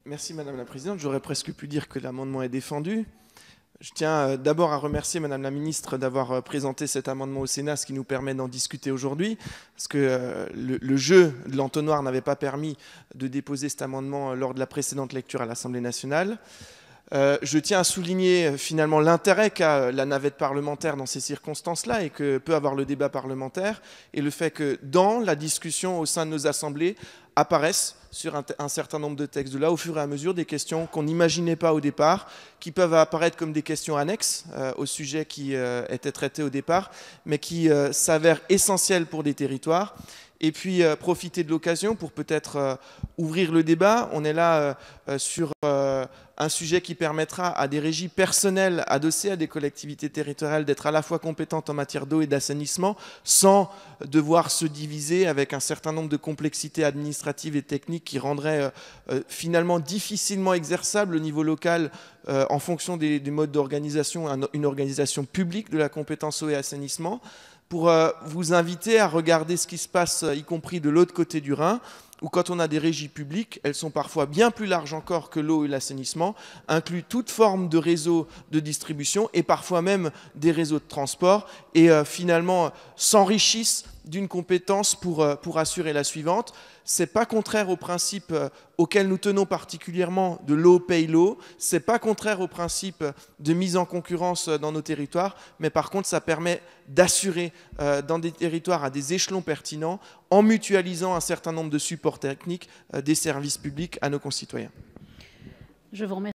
Merci Madame la Présidente. J'aurais presque pu dire que l'amendement est défendu. Je tiens d'abord à remercier Madame la Ministre d'avoir présenté cet amendement au Sénat, ce qui nous permet d'en discuter aujourd'hui, parce que le jeu de l'entonnoir n'avait pas permis de déposer cet amendement lors de la précédente lecture à l'Assemblée nationale. Je tiens à souligner finalement l'intérêt qu'a la navette parlementaire dans ces circonstances-là et que peut avoir le débat parlementaire, et le fait que dans la discussion au sein de nos assemblées apparaissent sur un certain nombre de textes de là au fur et à mesure des questions qu'on n'imaginait pas au départ, qui peuvent apparaître comme des questions annexes au sujet qui était traité au départ, mais qui s'avèrent essentielles pour des territoires. Et puis profiter de l'occasion pour peut-être ouvrir le débat. On est là sur un sujet qui permettra à des régies personnelles adossées à des collectivités territoriales d'être à la fois compétentes en matière d'eau et d'assainissement sans devoir se diviser avec un certain nombre de complexités administratives et techniques qui rendraient finalement difficilement exerçable au niveau local en fonction des modes d'organisation, une organisation publique de la compétence eau et assainissement, pour vous inviter à regarder ce qui se passe, y compris de l'autre côté du Rhin, où quand on a des régies publiques, elles sont parfois bien plus larges encore que l'eau et l'assainissement, incluent toute forme de réseau de distribution et parfois même des réseaux de transport, et finalement s'enrichissent d'une compétence pour assurer la suivante. Ce n'est pas contraire au principe auquel nous tenons particulièrement de l'eau paye l'eau, ce n'est pas contraire au principe de mise en concurrence dans nos territoires, mais par contre ça permet d'assurer dans des territoires à des échelons pertinents, en mutualisant un certain nombre de supports techniques des services publics à nos concitoyens. Je vous remercie.